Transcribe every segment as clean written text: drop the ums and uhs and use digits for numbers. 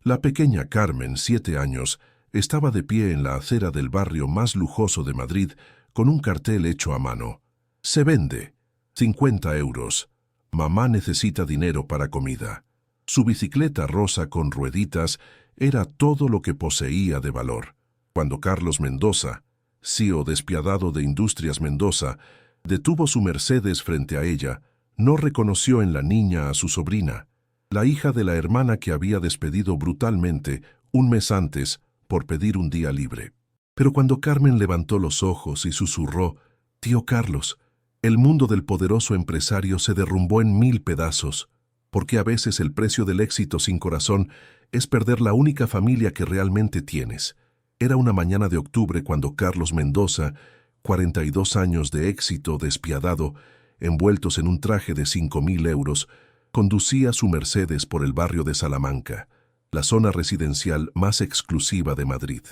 La pequeña Carmen, 7 años, estaba de pie en la acera del barrio más lujoso de Madrid con un cartel hecho a mano. Se vende. 50 euros. Mamá necesita dinero para comida. Su bicicleta rosa con rueditas era todo lo que poseía de valor. Cuando Carlos Mendoza, CEO despiadado de Industrias Mendoza, detuvo su Mercedes frente a ella, no reconoció en la niña a su sobrina, la hija de la hermana que había despedido brutalmente un mes antes por pedir un día libre. Pero cuando Carmen levantó los ojos y susurró, «Tío Carlos», el mundo del poderoso empresario se derrumbó en 1000 pedazos, porque a veces el precio del éxito sin corazón es perder la única familia que realmente tienes. Era una mañana de octubre cuando Carlos Mendoza, 42 años de éxito despiadado, envueltos en un traje de 5.000 euros, conducía su Mercedes por el barrio de Salamanca, la zona residencial más exclusiva de Madrid.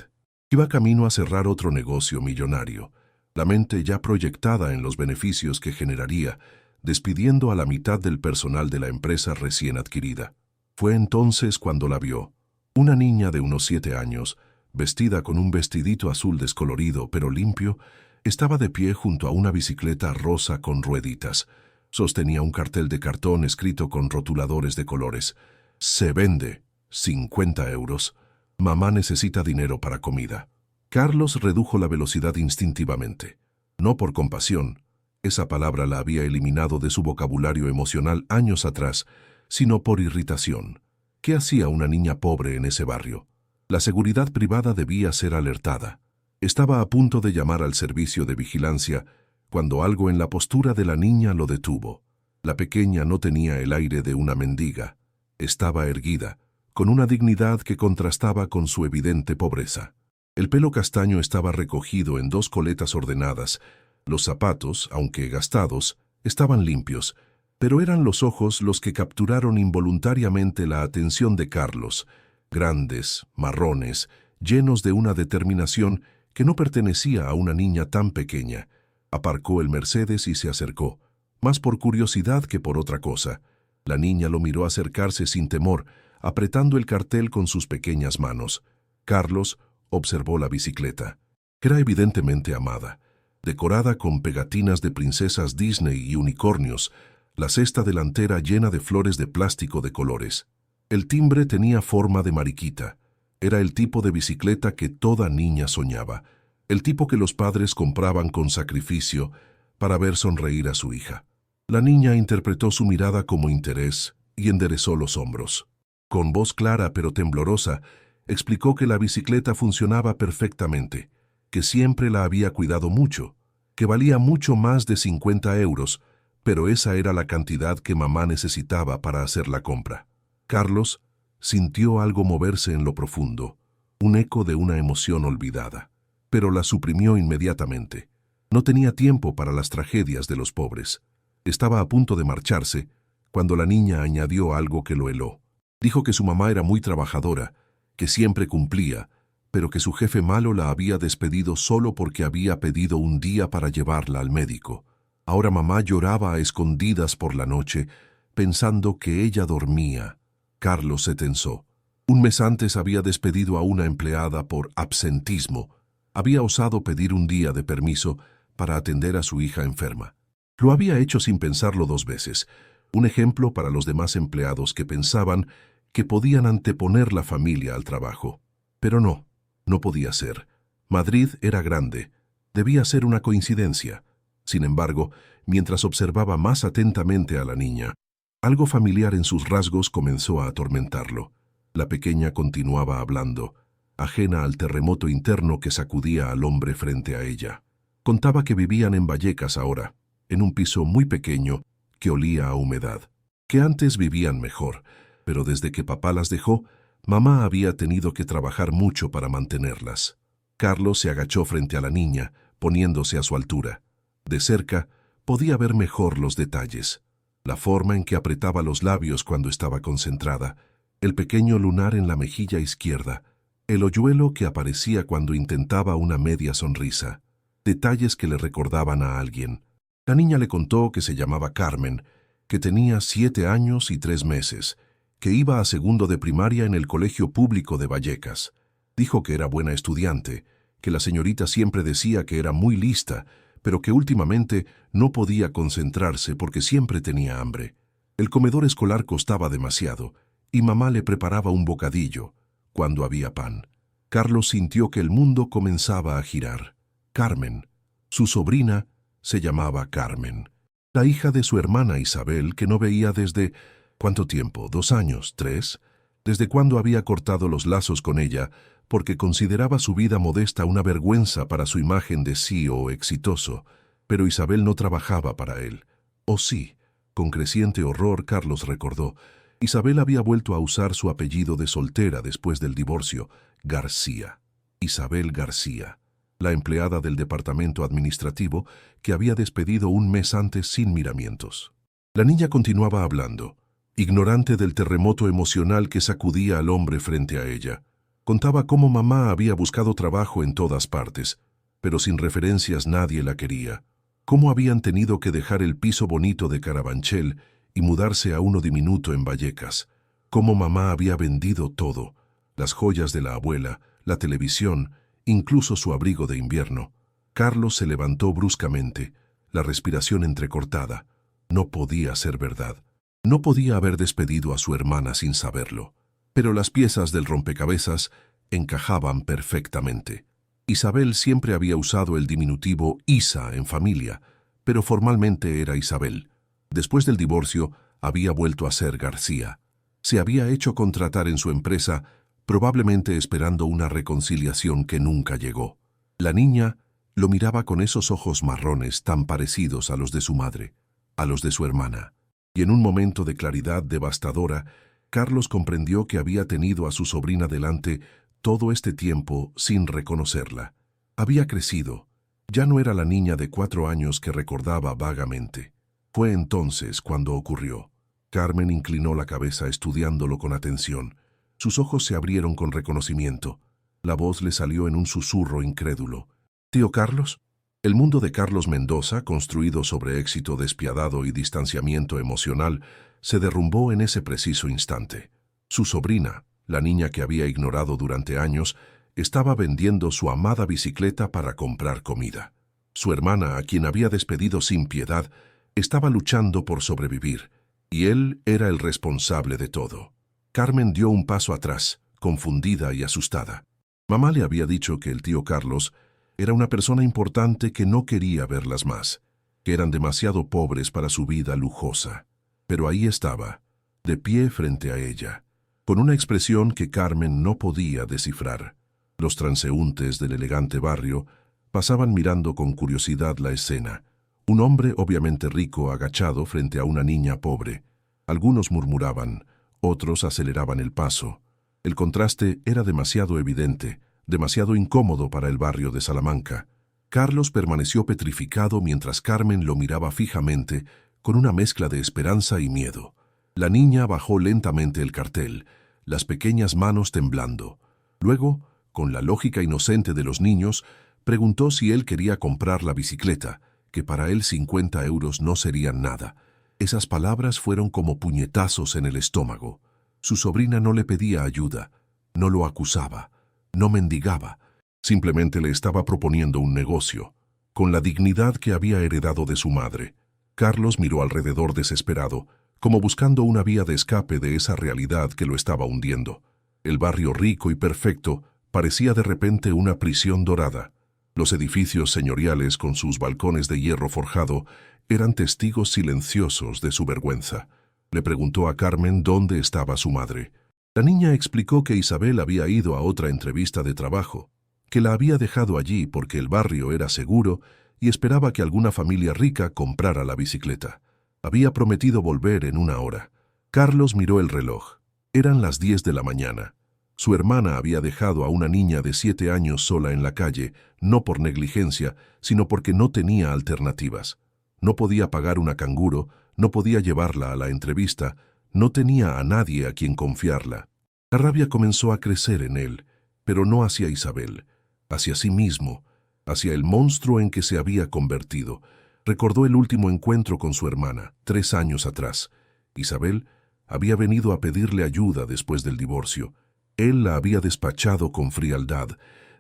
Iba camino a cerrar otro negocio millonario, la mente ya proyectada en los beneficios que generaría, despidiendo a la mitad del personal de la empresa recién adquirida. Fue entonces cuando la vio, una niña de unos 7 años, vestida con un vestidito azul descolorido pero limpio, estaba de pie junto a una bicicleta rosa con rueditas. Sostenía un cartel de cartón escrito con rotuladores de colores. «Se vende. 50 euros. Mamá necesita dinero para comida». Carlos redujo la velocidad instintivamente. No por compasión, esa palabra la había eliminado de su vocabulario emocional años atrás, sino por irritación. ¿Qué hacía una niña pobre en ese barrio? La seguridad privada debía ser alertada. Estaba a punto de llamar al servicio de vigilancia cuando algo en la postura de la niña lo detuvo. La pequeña no tenía el aire de una mendiga. Estaba erguida, con una dignidad que contrastaba con su evidente pobreza. El pelo castaño estaba recogido en 2 coletas ordenadas. Los zapatos, aunque gastados, estaban limpios, pero eran los ojos los que capturaron involuntariamente la atención de Carlos, grandes, marrones, llenos de una determinación que no pertenecía a una niña tan pequeña. Aparcó el Mercedes y se acercó, más por curiosidad que por otra cosa. La niña lo miró acercarse sin temor, apretando el cartel con sus pequeñas manos. Carlos observó la bicicleta. Era evidentemente amada, decorada con pegatinas de princesas Disney y unicornios, la cesta delantera llena de flores de plástico de colores. El timbre tenía forma de mariquita. Era el tipo de bicicleta que toda niña soñaba, el tipo que los padres compraban con sacrificio para ver sonreír a su hija. La niña interpretó su mirada como interés y enderezó los hombros. Con voz clara pero temblorosa, explicó que la bicicleta funcionaba perfectamente, que siempre la había cuidado mucho, que valía mucho más de 50 euros, pero esa era la cantidad que mamá necesitaba para hacer la compra. Carlos sintió algo moverse en lo profundo, un eco de una emoción olvidada, pero la suprimió inmediatamente. No tenía tiempo para las tragedias de los pobres. Estaba a punto de marcharse, cuando la niña añadió algo que lo heló. Dijo que su mamá era muy trabajadora, que siempre cumplía, pero que su jefe malo la había despedido solo porque había pedido un día para llevarla al médico. Ahora mamá lloraba a escondidas por la noche, pensando que ella dormía. Carlos se tensó. Un mes antes había despedido a una empleada por absentismo. Había osado pedir un día de permiso para atender a su hija enferma. Lo había hecho sin pensarlo 2 veces, un ejemplo para los demás empleados que pensaban que podían anteponer la familia al trabajo. Pero no podía ser. Madrid era grande, debía ser una coincidencia. Sin embargo, mientras observaba más atentamente a la niña, algo familiar en sus rasgos comenzó a atormentarlo. La pequeña continuaba hablando, ajena al terremoto interno que sacudía al hombre frente a ella. Contaba que vivían en Vallecas ahora, en un piso muy pequeño que olía a humedad, que antes vivían mejor, pero desde que papá las dejó, mamá había tenido que trabajar mucho para mantenerlas. Carlos se agachó frente a la niña, poniéndose a su altura. De cerca, podía ver mejor los detalles. La forma en que apretaba los labios cuando estaba concentrada, el pequeño lunar en la mejilla izquierda, el hoyuelo que aparecía cuando intentaba una media sonrisa. Detalles que le recordaban a alguien. La niña le contó que se llamaba Carmen, que tenía 7 años y 3 meses, que iba a segundo de primaria en el colegio público de Vallecas. Dijo que era buena estudiante, que la señorita siempre decía que era muy lista, pero que últimamente no podía concentrarse porque siempre tenía hambre. El comedor escolar costaba demasiado, y mamá le preparaba un bocadillo, cuando había pan. Carlos sintió que el mundo comenzaba a girar. Carmen, su sobrina, se llamaba Carmen, la hija de su hermana Isabel, que no veía desde... ¿cuánto tiempo? ¿2 años? ¿3? Desde cuándo había cortado los lazos con ella, porque consideraba su vida modesta una vergüenza para su imagen de CEO exitoso, pero Isabel no trabajaba para él. ¿O sí? Con creciente horror, Carlos recordó. Isabel había vuelto a usar su apellido de soltera después del divorcio, García. Isabel García, la empleada del departamento administrativo que había despedido un mes antes sin miramientos. La niña continuaba hablando, ignorante del terremoto emocional que sacudía al hombre frente a ella. Contaba cómo mamá había buscado trabajo en todas partes, pero sin referencias nadie la quería. Cómo habían tenido que dejar el piso bonito de Carabanchel y mudarse a uno diminuto en Vallecas. Cómo mamá había vendido todo, las joyas de la abuela, la televisión, incluso su abrigo de invierno. Carlos se levantó bruscamente, la respiración entrecortada. No podía ser verdad. No podía haber despedido a su hermana sin saberlo. Pero las piezas del rompecabezas encajaban perfectamente. Isabel siempre había usado el diminutivo Isa en familia, pero formalmente era Isabel. Después del divorcio, había vuelto a ser García. Se había hecho contratar en su empresa, probablemente esperando una reconciliación que nunca llegó. La niña lo miraba con esos ojos marrones tan parecidos a los de su madre, a los de su hermana. Y en un momento de claridad devastadora, Carlos comprendió que había tenido a su sobrina delante todo este tiempo sin reconocerla. Había crecido. Ya no era la niña de 4 años que recordaba vagamente. Fue entonces cuando ocurrió. Carmen inclinó la cabeza estudiándolo con atención. Sus ojos se abrieron con reconocimiento. La voz le salió en un susurro incrédulo. «¿Tío Carlos?» El mundo de Carlos Mendoza, construido sobre éxito despiadado y distanciamiento emocional, se derrumbó en ese preciso instante. Su sobrina, la niña que había ignorado durante años, estaba vendiendo su amada bicicleta para comprar comida. Su hermana, a quien había despedido sin piedad, estaba luchando por sobrevivir, y él era el responsable de todo. Carmen dio un paso atrás, confundida y asustada. Mamá le había dicho que el tío Carlos era una persona importante que no quería verlas más, que eran demasiado pobres para su vida lujosa. Pero ahí estaba, de pie frente a ella, con una expresión que Carmen no podía descifrar. Los transeúntes del elegante barrio pasaban mirando con curiosidad la escena. Un hombre obviamente rico agachado frente a una niña pobre. Algunos murmuraban, otros aceleraban el paso. El contraste era demasiado evidente, demasiado incómodo para el barrio de Salamanca. Carlos permaneció petrificado mientras Carmen lo miraba fijamente con una mezcla de esperanza y miedo. La niña bajó lentamente el cartel, las pequeñas manos temblando. Luego, con la lógica inocente de los niños, preguntó si él quería comprar la bicicleta, que para él 50 euros no serían nada. Esas palabras fueron como puñetazos en el estómago. Su sobrina no le pedía ayuda, no lo acusaba, no mendigaba, simplemente le estaba proponiendo un negocio, con la dignidad que había heredado de su madre. Carlos miró alrededor desesperado, como buscando una vía de escape de esa realidad que lo estaba hundiendo. El barrio rico y perfecto parecía de repente una prisión dorada. Los edificios señoriales con sus balcones de hierro forjado eran testigos silenciosos de su vergüenza. Le preguntó a Carmen dónde estaba su madre. La niña explicó que Isabel había ido a otra entrevista de trabajo, que la había dejado allí porque el barrio era seguro y esperaba que alguna familia rica comprara la bicicleta. Había prometido volver en 1 hora. Carlos miró el reloj. Eran las 10 de la mañana. Su hermana había dejado a una niña de 7 años sola en la calle, no por negligencia, sino porque no tenía alternativas. No podía pagar una canguro, no podía llevarla a la entrevista, no tenía a nadie a quien confiarla. La rabia comenzó a crecer en él, pero no hacia Isabel, hacia sí mismo, hacia el monstruo en que se había convertido. Recordó el último encuentro con su hermana, 3 años atrás. Isabel Había venido a pedirle ayuda después del divorcio. Él la había despachado con frialdad,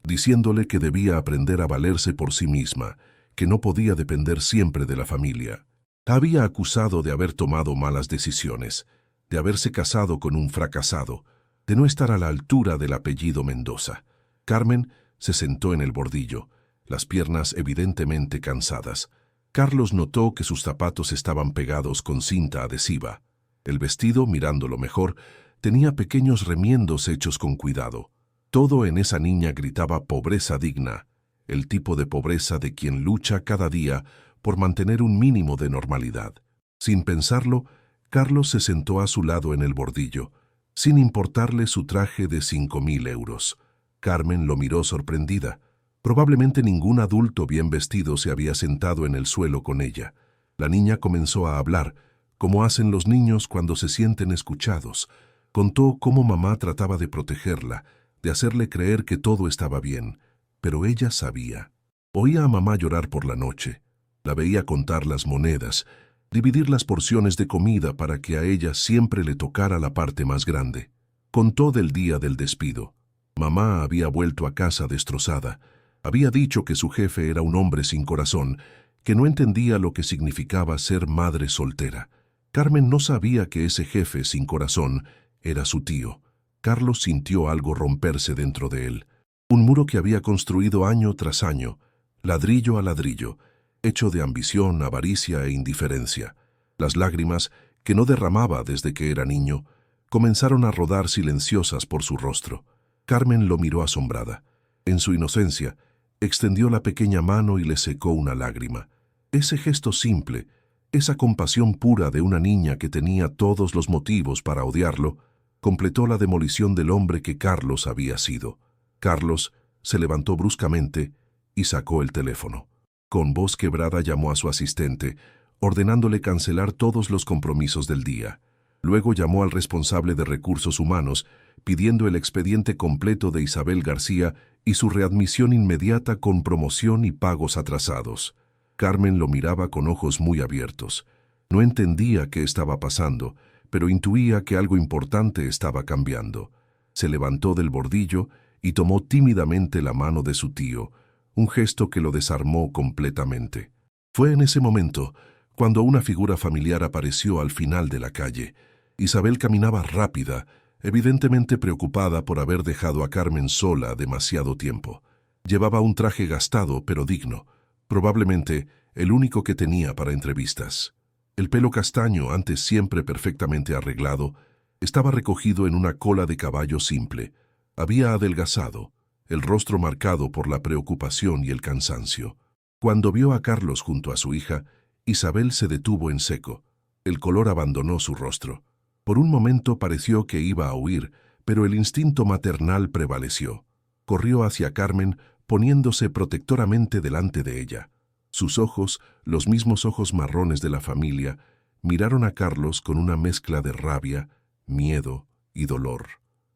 diciéndole que debía aprender a valerse por sí misma, que no podía depender siempre de la familia. La había acusado de haber tomado malas decisiones, de haberse casado con un fracasado, de no estar a la altura del apellido Mendoza. Carmen se sentó en el bordillo, las piernas evidentemente cansadas. Carlos notó que sus zapatos estaban pegados con cinta adhesiva. El vestido, mirándolo mejor, tenía pequeños remiendos hechos con cuidado. Todo en esa niña gritaba pobreza digna, el tipo de pobreza de quien lucha cada día por mantener un mínimo de normalidad. Sin pensarlo, Carlos se sentó a su lado en el bordillo, sin importarle su traje de 5.000 euros. Carmen lo miró sorprendida. Probablemente ningún adulto bien vestido se había sentado en el suelo con ella. La niña comenzó a hablar, como hacen los niños cuando se sienten escuchados. Contó cómo mamá trataba de protegerla, de hacerle creer que todo estaba bien, pero ella sabía. Oía a mamá llorar por la noche. La veía contar las monedas, dividir las porciones de comida para que a ella siempre le tocara la parte más grande. Contó del día del despido. Mamá había vuelto a casa destrozada. Había dicho que su jefe era un hombre sin corazón, que no entendía lo que significaba ser madre soltera. Carmen no sabía que ese jefe sin corazón era su tío. Carlos sintió algo romperse dentro de él. Un muro que había construido año tras año, ladrillo a ladrillo, hecho de ambición, avaricia e indiferencia. Las lágrimas, que no derramaba desde que era niño, comenzaron a rodar silenciosas por su rostro. Carmen lo miró asombrada. En su inocencia, extendió la pequeña mano y le secó una lágrima. Ese gesto simple, esa compasión pura de una niña que tenía todos los motivos para odiarlo, completó la demolición del hombre que Carlos había sido. Carlos se levantó bruscamente y sacó el teléfono. Con voz quebrada llamó a su asistente, ordenándole cancelar todos los compromisos del día. Luego llamó al responsable de recursos humanos, pidiendo el expediente completo de Isabel García y su readmisión inmediata con promoción y pagos atrasados. Carmen lo miraba con ojos muy abiertos. No entendía qué estaba pasando, pero intuía que algo importante estaba cambiando. Se levantó del bordillo y tomó tímidamente la mano de su tío, un gesto que lo desarmó completamente. Fue en ese momento cuando una figura familiar apareció al final de la calle. Isabel caminaba rápida, evidentemente preocupada por haber dejado a Carmen sola demasiado tiempo. Llevaba un traje gastado pero digno, probablemente el único que tenía para entrevistas. El pelo castaño, antes siempre perfectamente arreglado, estaba recogido en una cola de caballo simple. Había adelgazado, el rostro marcado por la preocupación y el cansancio. Cuando vio a Carlos junto a su hija, Isabel se detuvo en seco. El color abandonó su rostro. Por un momento pareció que iba a huir, pero el instinto maternal prevaleció. Corrió hacia Carmen, poniéndose protectoramente delante de ella. Sus ojos, los mismos ojos marrones de la familia, miraron a Carlos con una mezcla de rabia, miedo y dolor.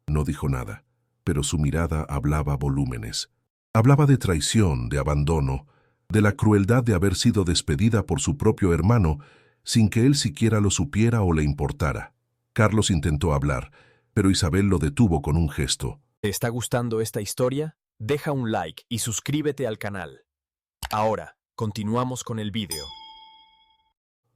No dijo nada, pero su mirada hablaba volúmenes. Hablaba de traición, de abandono, de la crueldad de haber sido despedida por su propio hermano sin que él siquiera lo supiera o le importara. Carlos intentó hablar, pero Isabel lo detuvo con un gesto. ¿Te está gustando esta historia? Deja un like y suscríbete al canal. Ahora, continuamos con el vídeo.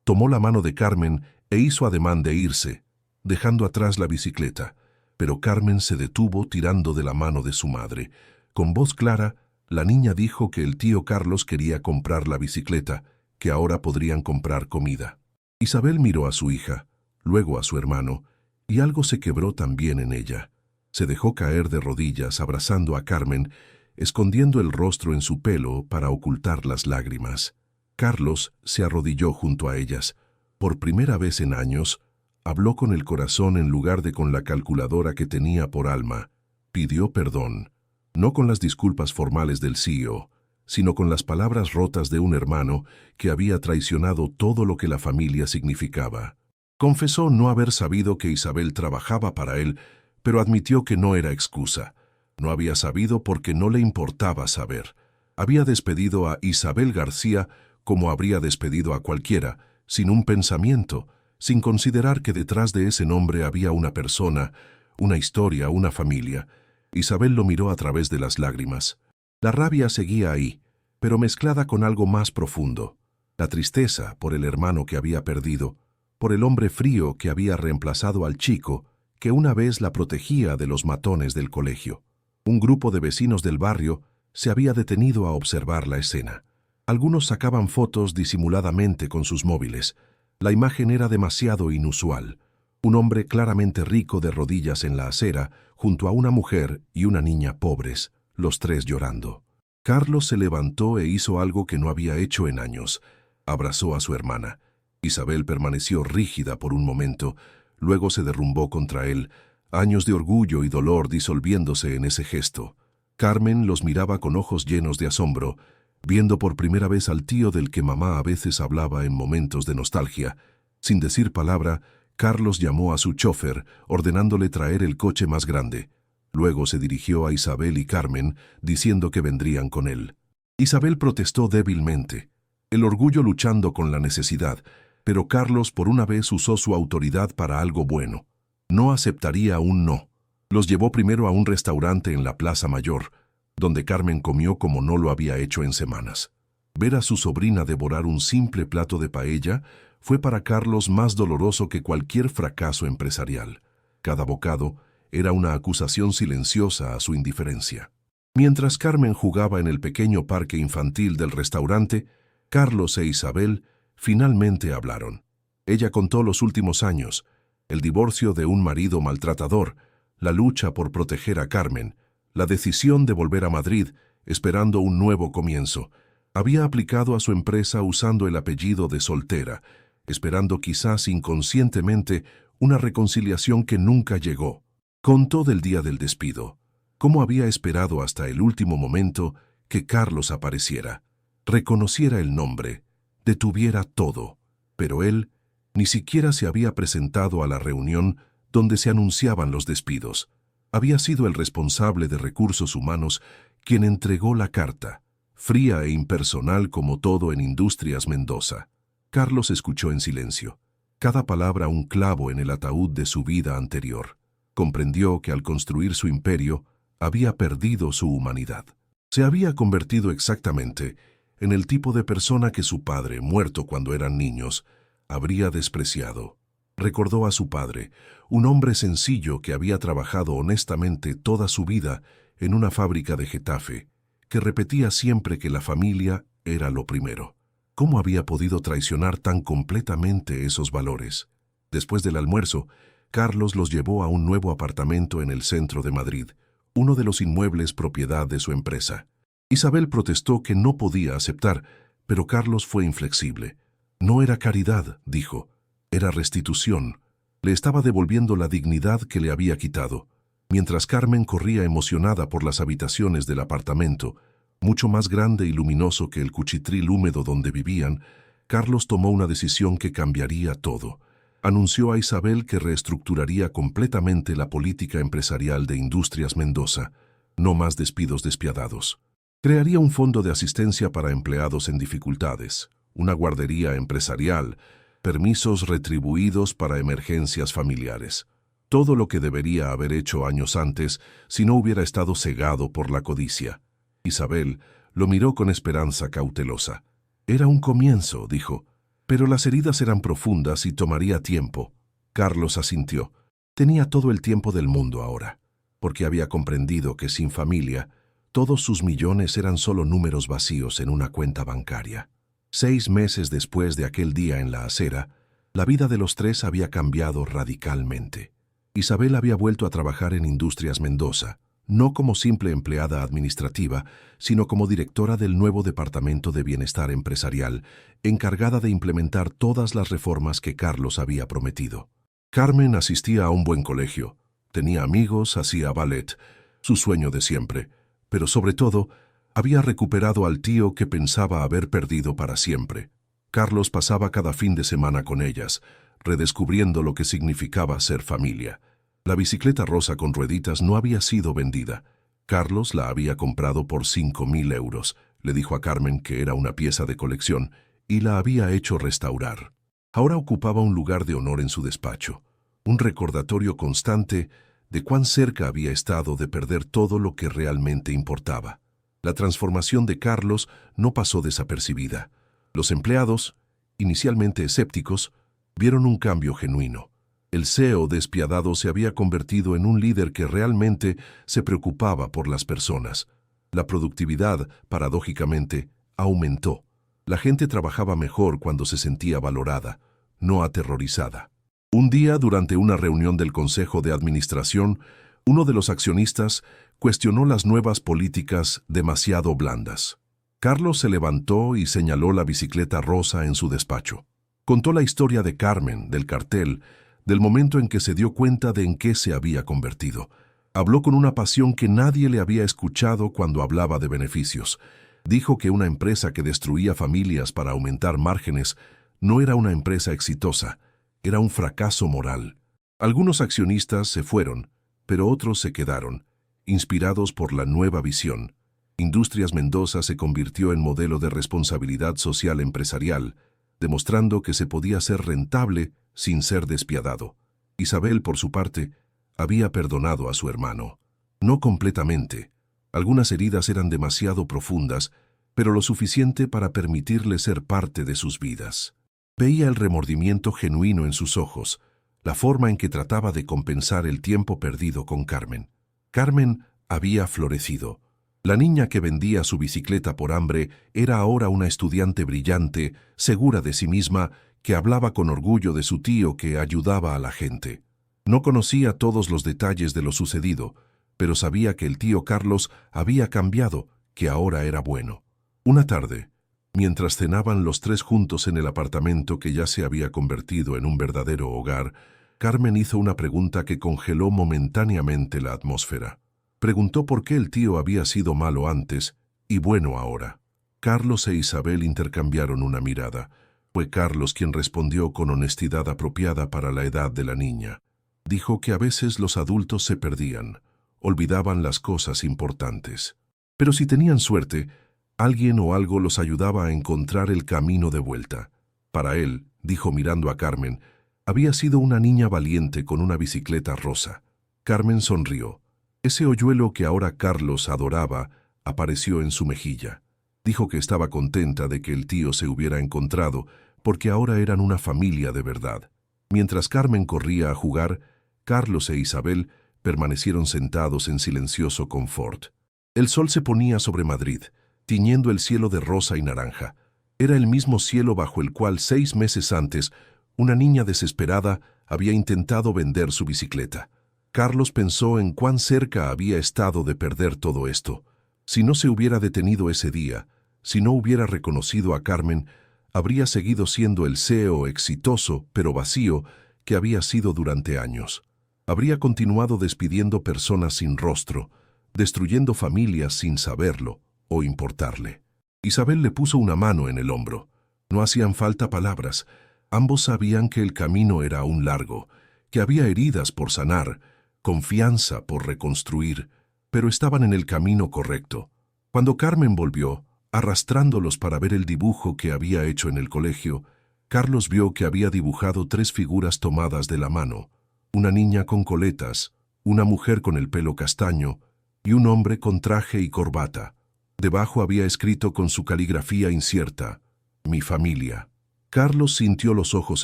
Tomó la mano de Carmen e hizo ademán de irse, dejando atrás la bicicleta, pero Carmen se detuvo tirando de la mano de su madre. Con voz clara, la niña dijo que el tío Carlos quería comprar la bicicleta, que ahora podrían comprar comida. Isabel miró a su hija, luego a su hermano, y algo se quebró también en ella. Se dejó caer de rodillas abrazando a Carmen, escondiendo el rostro en su pelo para ocultar las lágrimas. Carlos se arrodilló junto a ellas. Por primera vez en años, habló con el corazón en lugar de con la calculadora que tenía por alma. Pidió perdón, no con las disculpas formales del CEO, sino con las palabras rotas de un hermano que había traicionado todo lo que la familia significaba. Confesó no haber sabido que Isabel trabajaba para él, pero admitió que no era excusa. No había sabido porque no le importaba saber. Había despedido a Isabel García como habría despedido a cualquiera, sin un pensamiento, sin considerar que detrás de ese nombre había una persona, una historia, una familia. Isabel lo miró a través de las lágrimas. La rabia seguía ahí, pero mezclada con algo más profundo. La tristeza por el hermano que había perdido, por el hombre frío que había reemplazado al chico que una vez la protegía de los matones del colegio. Un grupo de vecinos del barrio se había detenido a observar la escena. Algunos sacaban fotos disimuladamente con sus móviles. La imagen era demasiado inusual. Un hombre claramente rico de rodillas en la acera, junto a una mujer y una niña pobres, los tres llorando. Carlos se levantó e hizo algo que no había hecho en años. Abrazó a su hermana. Isabel permaneció rígida por un momento, luego se derrumbó contra él, años de orgullo y dolor disolviéndose en ese gesto. Carmen los miraba con ojos llenos de asombro, viendo por primera vez al tío del que mamá a veces hablaba en momentos de nostalgia. Sin decir palabra, Carlos llamó a su chofer, ordenándole traer el coche más grande. Luego se dirigió a Isabel y Carmen, diciendo que vendrían con él. Isabel protestó débilmente, el orgullo luchando con la necesidad, pero Carlos por una vez usó su autoridad para algo bueno. No aceptaría un no. Los llevó primero a un restaurante en la Plaza Mayor, donde Carmen comió como no lo había hecho en semanas. Ver a su sobrina devorar un simple plato de paella fue para Carlos más doloroso que cualquier fracaso empresarial. Cada bocado era una acusación silenciosa a su indiferencia. Mientras Carmen jugaba en el pequeño parque infantil del restaurante, Carlos e Isabel finalmente hablaron. Ella contó los últimos años, el divorcio de un marido maltratador, la lucha por proteger a Carmen, la decisión de volver a Madrid, esperando un nuevo comienzo. Había aplicado a su empresa usando el apellido de soltera, esperando quizás inconscientemente una reconciliación que nunca llegó. Contó del día del despido, cómo había esperado hasta el último momento que Carlos apareciera, reconociera el nombre, detuviera todo, pero él ni siquiera se había presentado a la reunión donde se anunciaban los despidos. Había sido el responsable de recursos humanos quien entregó la carta, fría e impersonal como todo en Industrias Mendoza. Carlos escuchó en silencio, cada palabra un clavo en el ataúd de su vida anterior. Comprendió que al construir su imperio había perdido su humanidad. Se había convertido exactamente en el tipo de persona que su padre, muerto cuando eran niños, habría despreciado. Recordó a su padre, un hombre sencillo que había trabajado honestamente toda su vida en una fábrica de Getafe, que repetía siempre que la familia era lo primero. ¿Cómo había podido traicionar tan completamente esos valores? Después del almuerzo, Carlos los llevó a un nuevo apartamento en el centro de Madrid, uno de los inmuebles propiedad de su empresa. Isabel protestó que no podía aceptar, pero Carlos fue inflexible. No era caridad, dijo, era restitución. Le estaba devolviendo la dignidad que le había quitado. Mientras Carmen corría emocionada por las habitaciones del apartamento, mucho más grande y luminoso que el cuchitril húmedo donde vivían, Carlos tomó una decisión que cambiaría todo. Anunció a Isabel que reestructuraría completamente la política empresarial de Industrias Mendoza. No más despidos despiadados. Crearía un fondo de asistencia para empleados en dificultades, una guardería empresarial, permisos retribuidos para emergencias familiares. Todo lo que debería haber hecho años antes si no hubiera estado cegado por la codicia. Isabel lo miró con esperanza cautelosa. Era un comienzo, dijo, pero las heridas eran profundas y tomaría tiempo. Carlos asintió. Tenía todo el tiempo del mundo ahora, porque había comprendido que sin familia, todos sus millones eran solo números vacíos en una cuenta bancaria. 6 meses después de aquel día en la acera, la vida de los tres había cambiado radicalmente. Isabel había vuelto a trabajar en Industrias Mendoza, no como simple empleada administrativa, sino como directora del nuevo Departamento de Bienestar Empresarial, encargada de implementar todas las reformas que Carlos había prometido. Carmen asistía a un buen colegio, tenía amigos, hacía ballet, su sueño de siempre, pero sobre todo, había recuperado al tío que pensaba haber perdido para siempre. Carlos pasaba cada fin de semana con ellas, redescubriendo lo que significaba ser familia. La bicicleta rosa con rueditas no había sido vendida. Carlos la había comprado por 5.000 euros. Le dijo a Carmen que era una pieza de colección y la había hecho restaurar. Ahora ocupaba un lugar de honor en su despacho, un recordatorio constante de cuán cerca había estado de perder todo lo que realmente importaba. La transformación de Carlos no pasó desapercibida. Los empleados, inicialmente escépticos, vieron un cambio genuino. El CEO despiadado se había convertido en un líder que realmente se preocupaba por las personas. La productividad, paradójicamente, aumentó. La gente trabajaba mejor cuando se sentía valorada, no aterrorizada. Un día, durante una reunión del Consejo de Administración, uno de los accionistas cuestionó las nuevas políticas demasiado blandas. Carlos se levantó y señaló la bicicleta rosa en su despacho. Contó la historia de Carmen, del cartel, del momento en que se dio cuenta de en qué se había convertido. Habló con una pasión que nadie le había escuchado cuando hablaba de beneficios. Dijo que una empresa que destruía familias para aumentar márgenes no era una empresa exitosa, era un fracaso moral. Algunos accionistas se fueron, pero otros se quedaron, inspirados por la nueva visión. Industrias Mendoza se convirtió en modelo de responsabilidad social empresarial, demostrando que se podía ser rentable sin ser despiadado. Isabel, por su parte, había perdonado a su hermano. No completamente. Algunas heridas eran demasiado profundas, pero lo suficiente para permitirle ser parte de sus vidas. Veía el remordimiento genuino en sus ojos, la forma en que trataba de compensar el tiempo perdido con Carmen. Carmen había florecido. La niña que vendía su bicicleta por hambre era ahora una estudiante brillante, segura de sí misma, que hablaba con orgullo de su tío que ayudaba a la gente. No conocía todos los detalles de lo sucedido, pero sabía que el tío Carlos había cambiado, que ahora era bueno. Una tarde, mientras cenaban los tres juntos en el apartamento que ya se había convertido en un verdadero hogar, Carmen hizo una pregunta que congeló momentáneamente la atmósfera. Preguntó por qué el tío había sido malo antes y bueno ahora. Carlos e Isabel intercambiaron una mirada. Fue Carlos quien respondió con honestidad apropiada para la edad de la niña. Dijo que a veces los adultos se perdían, olvidaban las cosas importantes. Pero si tenían suerte, alguien o algo los ayudaba a encontrar el camino de vuelta. Para él, dijo mirando a Carmen, había sido una niña valiente con una bicicleta rosa. Carmen sonrió. Ese hoyuelo que ahora Carlos adoraba apareció en su mejilla. Dijo que estaba contenta de que el tío se hubiera encontrado, porque ahora eran una familia de verdad. Mientras Carmen corría a jugar, Carlos e Isabel permanecieron sentados en silencioso confort. El sol se ponía sobre Madrid, tiñendo el cielo de rosa y naranja. Era el mismo cielo bajo el cual 6 meses antes una niña desesperada había intentado vender su bicicleta. Carlos pensó en cuán cerca había estado de perder todo esto. Si no se hubiera detenido ese día, si no hubiera reconocido a Carmen, habría seguido siendo el CEO exitoso, pero vacío, que había sido durante años. Habría continuado despidiendo personas sin rostro, destruyendo familias sin saberlo o importarle. Isabel le puso una mano en el hombro. No hacían falta palabras. Ambos sabían que el camino era aún largo, que había heridas por sanar, confianza por reconstruir, pero estaban en el camino correcto. Cuando Carmen volvió, arrastrándolos para ver el dibujo que había hecho en el colegio, Carlos vio que había dibujado 3 figuras tomadas de la mano, una niña con coletas, una mujer con el pelo castaño y un hombre con traje y corbata. Debajo había escrito con su caligrafía incierta, «Mi familia». Carlos sintió los ojos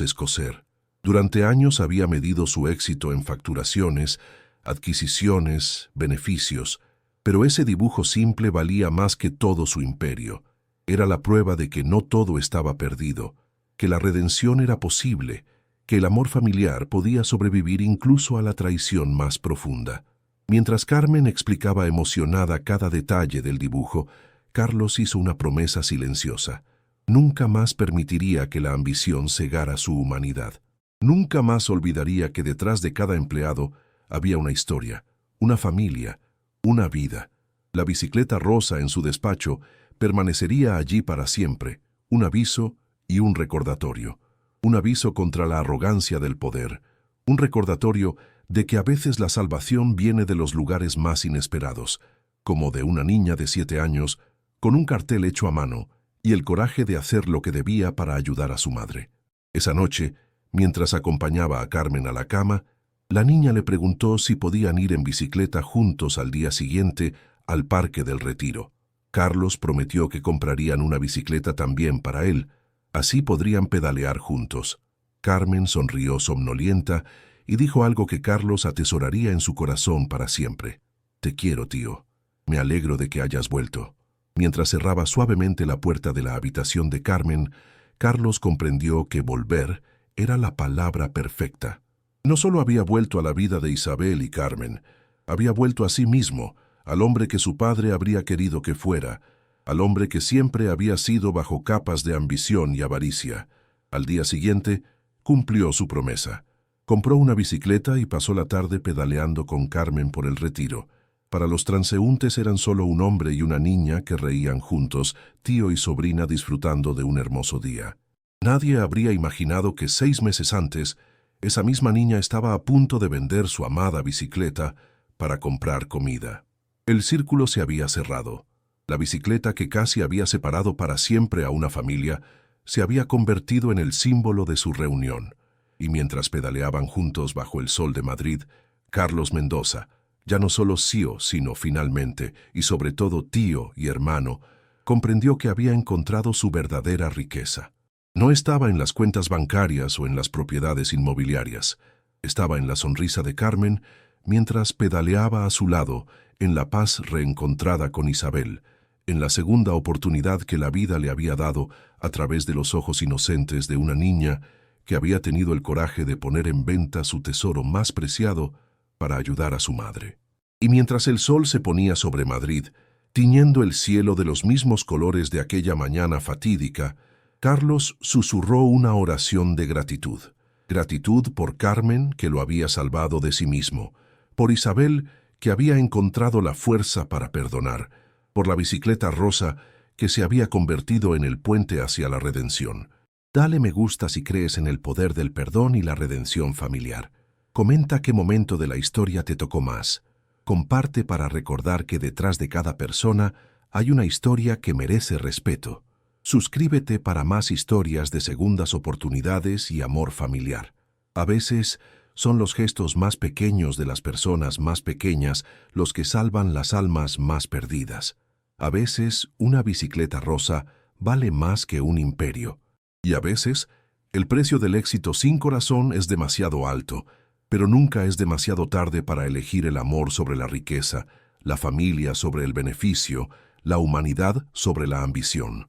escocer. Durante años había medido su éxito en facturaciones, adquisiciones, beneficios, pero ese dibujo simple valía más que todo su imperio. Era la prueba de que no todo estaba perdido, que la redención era posible, que el amor familiar podía sobrevivir incluso a la traición más profunda. Mientras Carmen explicaba emocionada cada detalle del dibujo, Carlos hizo una promesa silenciosa. Nunca más permitiría que la ambición cegara su humanidad. Nunca más olvidaría que detrás de cada empleado había una historia, una familia, una vida. La bicicleta rosa en su despacho permanecería allí para siempre, un aviso y un recordatorio. Un aviso contra la arrogancia del poder, un recordatorio de que a veces la salvación viene de los lugares más inesperados, como de una niña de 7 años con un cartel hecho a mano y el coraje de hacer lo que debía para ayudar a su madre. Esa noche, mientras acompañaba a Carmen a la cama, la niña le preguntó si podían ir en bicicleta juntos al día siguiente al Parque del Retiro. Carlos prometió que comprarían una bicicleta también para él, así podrían pedalear juntos. Carmen sonrió somnolienta y dijo algo que Carlos atesoraría en su corazón para siempre. «Te quiero, tío. Me alegro de que hayas vuelto». Mientras cerraba suavemente la puerta de la habitación de Carmen, Carlos comprendió que volver era la palabra perfecta. No solo había vuelto a la vida de Isabel y Carmen, había vuelto a sí mismo, al hombre que su padre habría querido que fuera, al hombre que siempre había sido bajo capas de ambición y avaricia. Al día siguiente, cumplió su promesa. Compró una bicicleta y pasó la tarde pedaleando con Carmen por el Retiro. Para los transeúntes eran solo un hombre y una niña que reían juntos, tío y sobrina disfrutando de un hermoso día. Nadie habría imaginado que 6 meses antes, esa misma niña estaba a punto de vender su amada bicicleta para comprar comida. El círculo se había cerrado. La bicicleta que casi había separado para siempre a una familia se había convertido en el símbolo de su reunión. Y mientras pedaleaban juntos bajo el sol de Madrid, Carlos Mendoza, ya no solo Cío, sino finalmente, y sobre todo tío y hermano, comprendió que había encontrado su verdadera riqueza. No estaba en las cuentas bancarias o en las propiedades inmobiliarias. Estaba en la sonrisa de Carmen mientras pedaleaba a su lado, en la paz reencontrada con Isabel, en la segunda oportunidad que la vida le había dado a través de los ojos inocentes de una niña que había tenido el coraje de poner en venta su tesoro más preciado para ayudar a su madre. Y mientras el sol se ponía sobre Madrid, tiñendo el cielo de los mismos colores de aquella mañana fatídica, Carlos susurró una oración de gratitud. Gratitud por Carmen, que lo había salvado de sí mismo, por Isabel, que había encontrado la fuerza para perdonar, por la bicicleta rosa, que se había convertido en el puente hacia la redención. Dale me gusta si crees en el poder del perdón y la redención familiar. Comenta qué momento de la historia te tocó más. Comparte para recordar que detrás de cada persona hay una historia que merece respeto. Suscríbete para más historias de segundas oportunidades y amor familiar. A veces son los gestos más pequeños de las personas más pequeñas los que salvan las almas más perdidas. A veces una bicicleta rosa vale más que un imperio. Y a veces el precio del éxito sin corazón es demasiado alto, pero nunca es demasiado tarde para elegir el amor sobre la riqueza, la familia sobre el beneficio, la humanidad sobre la ambición.